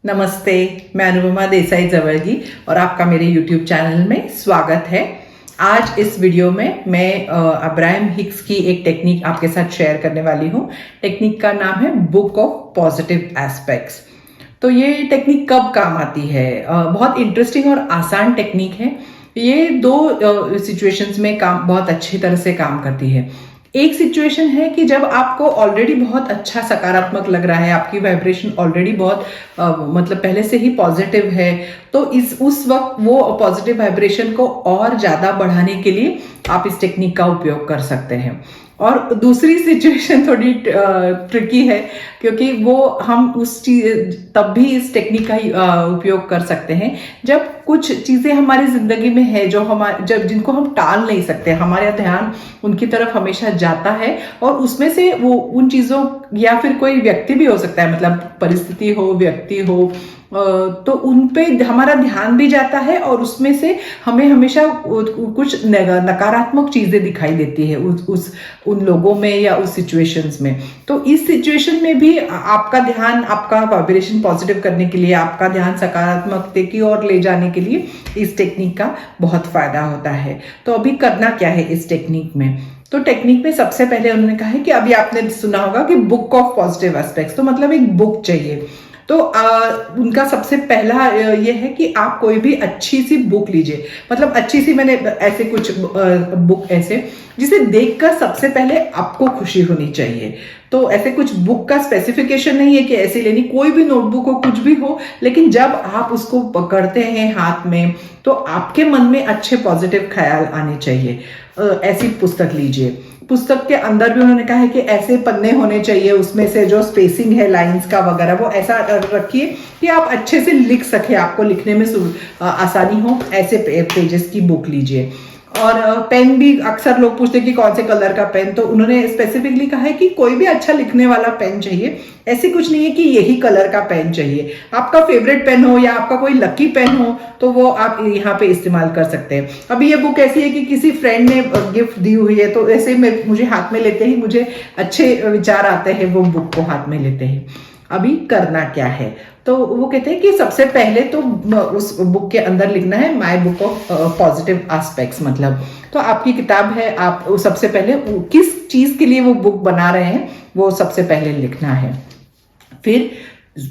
नमस्ते, मैं अनुपमा देसाई जवरगी और आपका मेरे YouTube चैनल में स्वागत है। आज इस वीडियो में मैं अब्राहम हिक्स की एक टेक्निक आपके साथ शेयर करने वाली हूँ। टेक्निक का नाम है बुक ऑफ पॉजिटिव एस्पेक्ट्स। तो ये टेक्निक कब काम आती है? बहुत इंटरेस्टिंग और आसान टेक्निक है। ये दो सिचुएशंस में काम बहुत अच्छी तरह से काम करती है। एक सिचुएशन है कि जब आपको ऑलरेडी बहुत अच्छा सकारात्मक लग रहा है, आपकी वाइब्रेशन ऑलरेडी बहुत मतलब पहले से ही पॉजिटिव है, तो उस वक्त वो पॉजिटिव वाइब्रेशन को और ज्यादा बढ़ाने के लिए आप इस टेक्निक का उपयोग कर सकते हैं। और दूसरी सिचुएशन थोड़ी ट्रिकी है, क्योंकि वो हम उस चीज तब भी इस टेक्निक का ही उपयोग कर सकते हैं जब कुछ चीजें हमारी जिंदगी में है जो जब जिनको हम टाल नहीं सकते, हमारा ध्यान उनकी तरफ हमेशा जाता है और उसमें से वो उन चीजों या फिर कोई व्यक्ति भी हो सकता है, मतलब परिस्थिति हो, व्यक्ति हो, तो उन पे हमारा ध्यान भी जाता है और उसमें से हमें हमेशा कुछ नकारात्मक चीजें दिखाई देती है उन लोगों में या उस सिचुएशंस में। तो इस सिचुएशन में भी आपका ध्यान, आपका वाइब्रेशन पॉजिटिव करने के लिए, आपका ध्यान सकारात्मकता की ओर ले जाने के लिए इस टेक्निक का बहुत फायदा होता है। तो अभी करना क्या है इस टेक्निक में? तो टेक्निक में सबसे पहले उन्होंने कहा है कि अभी आपने सुना होगा कि बुक ऑफ पॉजिटिव एस्पेक्ट्स, तो मतलब एक बुक चाहिए। तो उनका सबसे पहला ये है कि आप कोई भी अच्छी सी बुक लीजिए। मतलब अच्छी सी, मैंने ऐसे कुछ बुक ऐसे जिसे देखकर सबसे पहले आपको खुशी होनी चाहिए। तो ऐसे कुछ बुक का स्पेसिफिकेशन नहीं है कि ऐसी लेनी, कोई भी नोटबुक हो, कुछ भी हो, लेकिन जब आप उसको पकड़ते हैं हाथ में तो आपके मन में अच्छे पॉजिटिव ख्याल आने चाहिए। ऐसी पुस्तक लीजिए। पुस्तक के अंदर भी उन्होंने कहा है कि ऐसे पन्ने होने चाहिए, उसमें से जो स्पेसिंग है लाइंस का वगैरह वो ऐसा रखिए कि आप अच्छे से लिख सके, आपको लिखने में आसानी हो। ऐसे पेजेस की बुक लीजिए। और पेन भी अक्सर लोग पूछते हैं कि कौन से कलर का पेन, तो उन्होंने स्पेसिफिकली कहा है कि कोई भी अच्छा लिखने वाला पेन चाहिए। ऐसी कुछ नहीं है कि यही कलर का पेन चाहिए। आपका फेवरेट पेन हो या आपका कोई लकी पेन हो तो वो आप यहाँ पे इस्तेमाल कर सकते हैं। अभी ये बुक ऐसी है कि किसी फ्रेंड ने गिफ्ट दी हुई है, तो ऐसे मुझे हाथ में लेते ही मुझे अच्छे विचार आते हैं वो बुक को हाथ में लेते ही। अभी करना क्या है? तो वो कहते हैं कि सबसे पहले तो उस बुक के अंदर लिखना है my book of positive aspects. मतलब तो आपकी किताब है, आप सबसे पहले किस चीज के लिए वो बुक बना रहे हैं वो सबसे पहले लिखना है। फिर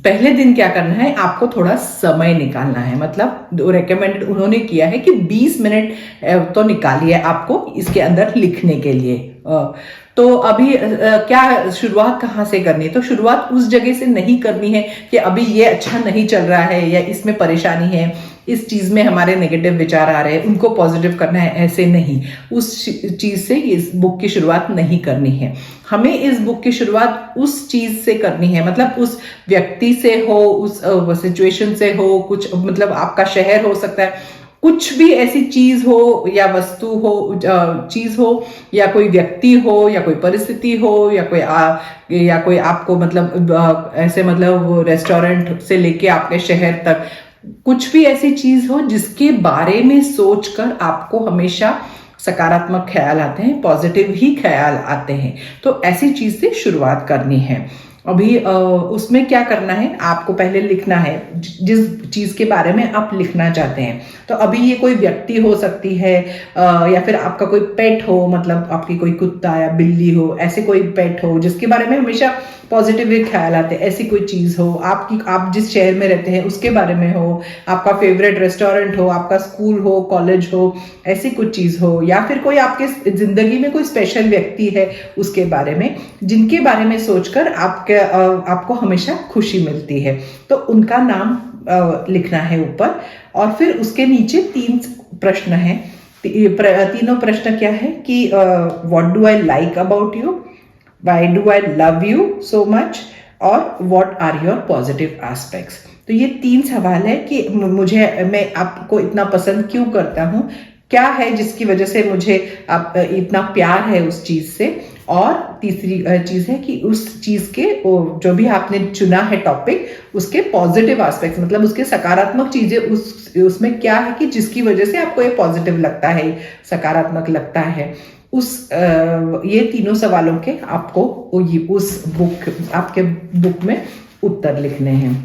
पहले दिन क्या करना है, आपको थोड़ा समय निकालना है। मतलब रेकमेंडेड उन्होंने किया है कि 20 मिनट तो निकालिए आपको इसके अंदर लिखने के लिए। तो अभी क्या शुरुआत कहाँ से करनी है? तो शुरुआत उस जगह से नहीं करनी है कि अभी ये अच्छा नहीं चल रहा है या इसमें परेशानी है, इस चीज में हमारे नेगेटिव विचार आ रहे हैं, उनको पॉजिटिव करना है, ऐसे नहीं। उस चीज से इस बुक की शुरुआत नहीं करनी है। हमें इस बुक की शुरुआत उस चीज से करनी है, मतलब उस व्यक्ति से हो, उस सिचुएशन से हो, कुछ मतलब आपका शहर हो सकता है, कुछ भी ऐसी चीज हो या वस्तु हो, चीज हो या कोई व्यक्ति हो या कोई परिस्थिति हो या कोई आपको मतलब ऐसे मतलब वो रेस्टोरेंट से लेके आपके शहर तक कुछ भी ऐसी चीज हो जिसके बारे में सोचकर आपको हमेशा सकारात्मक ख्याल आते हैं, पॉजिटिव ही ख्याल आते हैं। तो ऐसी चीज से शुरुआत करनी है। अभी उसमें क्या करना है, आपको पहले लिखना है जिस चीज के बारे में आप लिखना चाहते हैं। तो अभी ये कोई व्यक्ति हो सकती है या फिर आपका कोई पेट हो, मतलब आपकी कोई कुत्ता या बिल्ली हो, ऐसे कोई पेट हो जिसके बारे में हमेशा पॉजिटिव ख्याल आते हैं, ऐसी कोई चीज हो। आप जिस शहर में रहते हैं उसके बारे में हो, आपका फेवरेट रेस्टोरेंट हो, आपका स्कूल हो, कॉलेज हो, ऐसी कुछ चीज हो, या फिर कोई आपके जिंदगी में कोई स्पेशल व्यक्ति है उसके बारे में, जिनके बारे में सोचकर आपको हमेशा खुशी मिलती है। तो उनका नाम लिखना है ऊपर। और फिर उसके नीचे 3 प्रश्न हैं। तीनों प्रश्न क्या है कि what do I like about you, why do I love you so much, और what are your positive aspects. तो ये 3 सवाल है कि मैं आपको इतना पसंद क्यों करता हूँ, क्या है जिसकी वजह से मुझे इतना प्यार है उस चीज से, और तीसरी चीज है कि उस चीज के जो भी आपने चुना है टॉपिक, उसके पॉजिटिव एस्पेक्ट्स, मतलब उसके सकारात्मक चीजें उसमें क्या है कि जिसकी वजह से आपको ये पॉजिटिव लगता है, सकारात्मक लगता है। ये तीनों सवालों के आपको उस बुक आपके बुक में उत्तर लिखने हैं।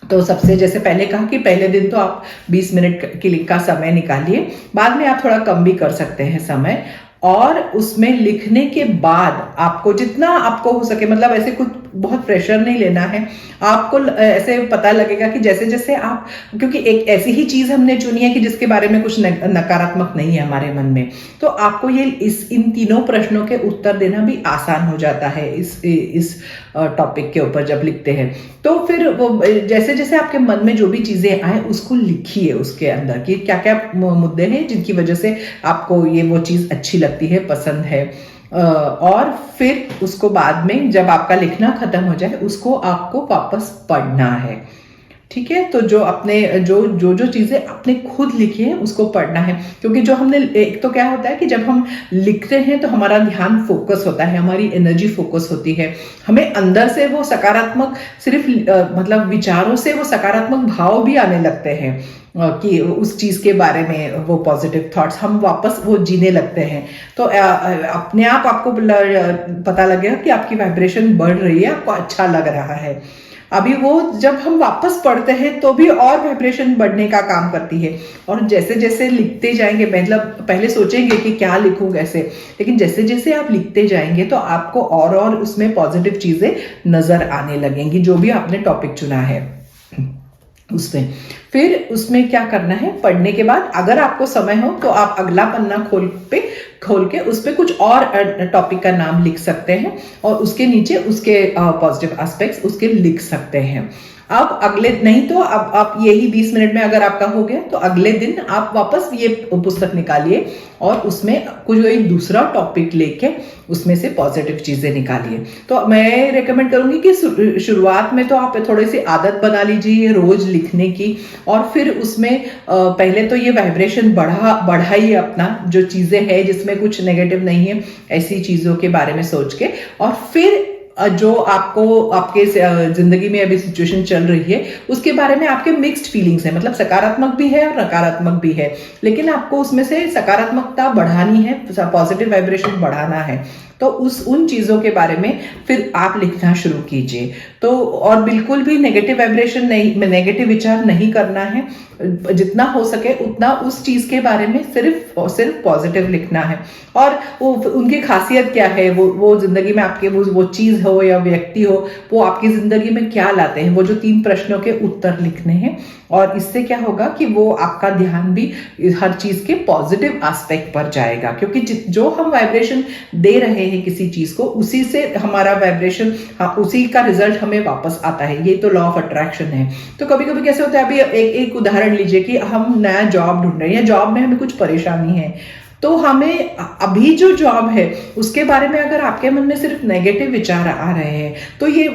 तो सबसे जैसे पहले कहा कि पहले दिन तो आप 20 मिनट का समय निकालिए, बाद में आप थोड़ा कम भी कर सकते हैं समय। और उसमें लिखने के बाद आपको जितना आपको हो सके, मतलब ऐसे कुछ बहुत प्रेशर नहीं लेना है आपको, ऐसे पता लगेगा कि जैसे जैसे आप, क्योंकि एक ऐसी ही चीज हमने चुनी है कि जिसके बारे में कुछ नकारात्मक नहीं है हमारे मन में, तो आपको ये इन तीनों प्रश्नों के उत्तर देना भी आसान हो जाता है इस टॉपिक के ऊपर जब लिखते हैं। तो फिर वो जैसे जैसे आपके मन में जो भी चीजें आए उसको लिखिए, उसके अंदर कि क्या क्या मुद्दे हैं जिनकी वजह से आपको ये वो चीज अच्छी लगती है, पसंद है। और फिर उसको बाद में जब आपका लिखना खत्म हो जाए उसको आपको वापस पढ़ना है। ठीक है, तो जो अपने जो चीजें आपने खुद लिखी है उसको पढ़ना है, क्योंकि जो हमने, एक तो क्या होता है कि जब हम लिखते हैं तो हमारा ध्यान फोकस होता है, हमारी एनर्जी फोकस होती है, हमें अंदर से वो सकारात्मक सिर्फ मतलब विचारों से वो सकारात्मक भाव भी आने लगते हैं कि उस चीज के बारे में वो पॉजिटिव थॉट्स हम वापस वो जीने लगते हैं। तो अपने आप आपको पता लगेगा कि आपकी वाइब्रेशन बढ़ रही है, आपको अच्छा लग रहा है। अभी वो जब हम वापस पढ़ते हैं तो भी और वाइब्रेशन बढ़ने का काम करती है। और जैसे जैसे लिखते जाएंगे, मतलब पहले सोचेंगे कि क्या लिखूं कैसे, लेकिन जैसे जैसे आप लिखते जाएंगे तो आपको और उसमें पॉजिटिव चीजें नजर आने लगेंगी, जो भी आपने टॉपिक चुना है उसमें। फिर उसमें क्या करना है, पढ़ने के बाद अगर आपको समय हो तो आप अगला पन्ना खोल के उस पर कुछ और टॉपिक का नाम लिख सकते हैं और उसके नीचे उसके पॉजिटिव एस्पेक्ट्स उसके लिख सकते हैं। अब अगले, नहीं तो अब आप यही 20 मिनट में अगर आपका हो गया तो अगले दिन आप वापस ये पुस्तक निकालिए और उसमें कोई दूसरा टॉपिक लेके उसमें से पॉजिटिव चीजें निकालिए। तो मैं रेकमेंड करूंगी कि शुरुआत में तो आप थोड़ी सी आदत बना लीजिए रोज लिखने की, और फिर उसमें पहले तो ये वाइब्रेशन बढ़ाइए अपना, जो चीजें हैं जिसमें कुछ नेगेटिव नहीं है ऐसी चीजों के बारे में सोच के। और फिर जो आपको आपके जिंदगी में अभी सिचुएशन चल रही है उसके बारे में आपके मिक्स्ड फीलिंग्स है, मतलब सकारात्मक भी है और नकारात्मक भी है, लेकिन आपको उसमें से सकारात्मकता बढ़ानी है, पॉजिटिव वाइब्रेशन बढ़ाना है। तो उन चीजों के बारे में फिर आप लिखना शुरू कीजिए। तो और बिल्कुल भी नेगेटिव वाइब्रेशन नहीं, नेगेटिव विचार नहीं करना है, जितना हो सके उतना उस चीज के बारे में सिर्फ पॉजिटिव लिखना है। और वो उनकी खासियत क्या है, वो जिंदगी में आपके वो चीज हो या व्यक्ति हो, वो आपकी जिंदगी में क्या लाते हैं, वो जो 3 प्रश्नों के उत्तर लिखने हैं। और इससे क्या होगा कि वो आपका ध्यान भी हर चीज के पॉजिटिव एस्पेक्ट पर जाएगा, क्योंकि जो हम वाइब्रेशन दे रहे हैं किसी चीज को, उसी से हमारा वाइब्रेशन, उसी का रिजल्ट हमें वापस आता है। ये तो लॉ ऑफ अट्रैक्शन है। तो कभी कभी कैसे होता है, अभी एक उदाहरण लीजिए कि हम नया जॉब ढूंढ रहे हैं या जॉब में हमें कुछ परेशानी है, तो हमें अभी जो जॉब है उसके बारे में अगर आपके मन में सिर्फ नेगेटिव विचार आ रहे हैं तो ये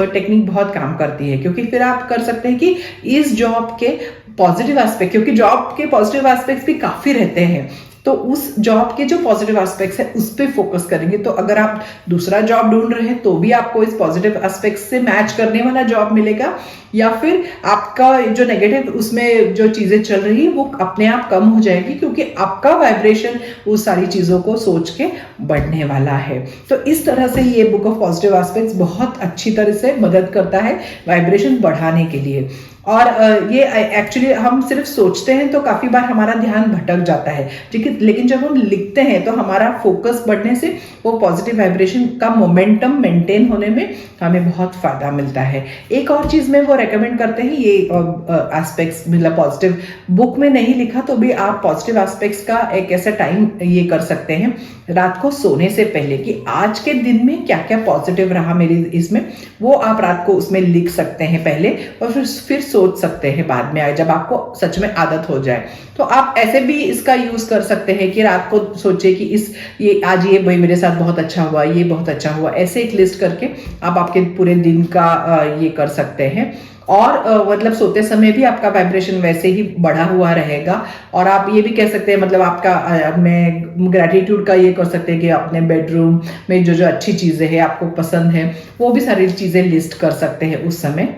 टेक्निक बहुत काम करती है, क्योंकि फिर आप कर सकते हैं कि इस जॉब के पॉजिटिव एस्पेक्ट, क्योंकि जॉब के पॉजिटिव एस्पेक्ट्स भी काफी रहते हैं, तो उस जॉब के जो पॉजिटिव एस्पेक्ट्स है उस पर फोकस करेंगे। तो अगर आप दूसरा जॉब ढूंढ रहे हैं तो भी आपको इस पॉजिटिव एस्पेक्ट्स से मैच करने वाला जॉब मिलेगा, या फिर आपका जो नेगेटिव उसमें जो चीजें चल रही है वो अपने आप कम हो जाएगी, क्योंकि आपका वाइब्रेशन उस सारी चीजों को सोच के बढ़ने वाला है। तो इस तरह से ये बुक ऑफ पॉजिटिव एस्पेक्ट्स बहुत अच्छी तरह से मदद करता है वाइब्रेशन बढ़ाने के लिए। और ये एक्चुअली हम सिर्फ सोचते हैं तो काफी बार हमारा ध्यान भटक जाता है, लेकिन जब हम लिखते हैं तो हमारा फोकस बढ़ने से वो पॉजिटिव वाइब्रेशन का मोमेंटम मेंटेन होने में हमें बहुत फायदा मिलता है। एक और चीज में वो रेकमेंड करते हैं, ये एस्पेक्ट्स मतलब पॉजिटिव बुक में नहीं लिखा तो भी आप पॉजिटिव एस्पेक्ट्स का एक ऐसा टाइम ये कर सकते हैं रात को सोने से पहले, कि आज के दिन में क्या क्या पॉजिटिव रहा मेरी इसमें, वो आप रात को उसमें लिख सकते हैं पहले, और फिर सोच सकते हैं बाद में जब आपको सच में आदत हो जाए। तो आप ऐसे भी इसका यूज कर सकते हैं कि रात को सोचे कि ये आज ये भाई मेरे साथ बहुत अच्छा हुआ, ये बहुत अच्छा हुआ, ऐसे एक लिस्ट करके आप आपके पूरे दिन का ये कर सकते हैं। और मतलब सोते समय भी आपका वाइब्रेशन वैसे ही बढ़ा हुआ रहेगा। और आप ये भी कह सकते हैं, मतलब आपका मैं ग्रैटिट्यूड का ये कर सकते हैं कि अपने बेडरूम में जो जो अच्छी चीजें हैं आपको पसंद है वो भी सारी चीजें लिस्ट कर सकते हैं उस समय।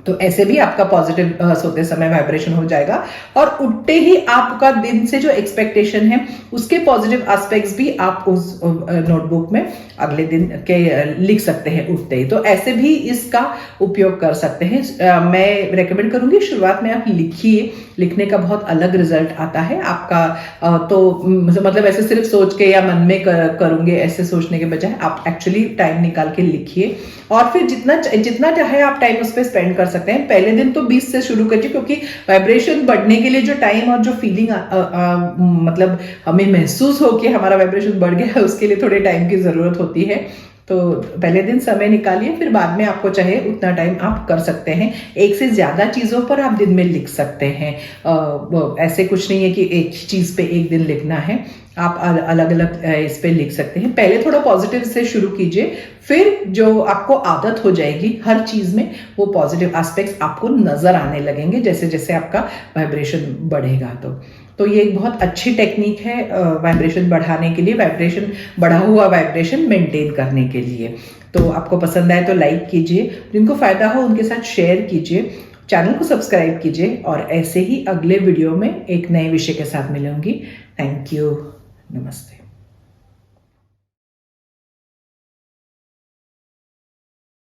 तो ऐसे भी आपका पॉजिटिव सोते समय वाइब्रेशन हो जाएगा, और उठते ही आपका दिन से जो एक्सपेक्टेशन है उसके पॉजिटिव एस्पेक्ट्स भी आप उस नोटबुक में अगले दिन के लिख सकते हैं उठते ही। तो ऐसे भी इसका उपयोग कर सकते हैं। मैं रेकमेंड करूंगी शुरुआत में आप लिखिए, लिखने का बहुत अलग रिजल्ट आता है आपका। तो मतलब ऐसे सिर्फ सोच के या मन में करूंगे ऐसे सोचने के बजाय आप एक्चुअली टाइम निकाल के लिखिए, और फिर जितना चाहे आप टाइम उस पर स्पेंड कर सकते हैं। पहले दिन तो 20 से शुरू करिए, क्योंकि वाइब्रेशन बढ़ने के लिए जो टाइम और जो फीलिंग मतलब हमें महसूस हो कि हमारा वाइब्रेशन बढ़ गया है, उसके लिए थोड़े टाइम की जरूरत होती है। तो पहले दिन समय निकालिए, फिर बाद में आपको चाहे उतना टाइम आप कर सकते हैं। एक से ज्यादा चीजों पर आप दिन में लिख सकते हैं। ऐसे कुछ नहीं है कि एक चीज पे एक दिन लिखना है, आप अलग अलग इस पे लिख सकते हैं। पहले थोड़ा पॉजिटिव से शुरू कीजिए, फिर जो आपको आदत हो जाएगी हर चीज में, वो पॉजिटिव एस्पेक्ट्स आपको नजर आने लगेंगे जैसे जैसे आपका वाइब्रेशन बढ़ेगा। तो ये एक बहुत अच्छी टेक्निक है वाइब्रेशन बढ़ाने के लिए, वाइब्रेशन बढ़ा हुआ वाइब्रेशन मेंटेन करने के लिए। तो आपको पसंद आए तो लाइक कीजिए, जिनको फायदा हो उनके साथ शेयर कीजिए, चैनल को सब्सक्राइब कीजिए, और ऐसे ही अगले वीडियो में एक नए विषय के साथ मिलूंगी। थैंक यू, नमस्ते।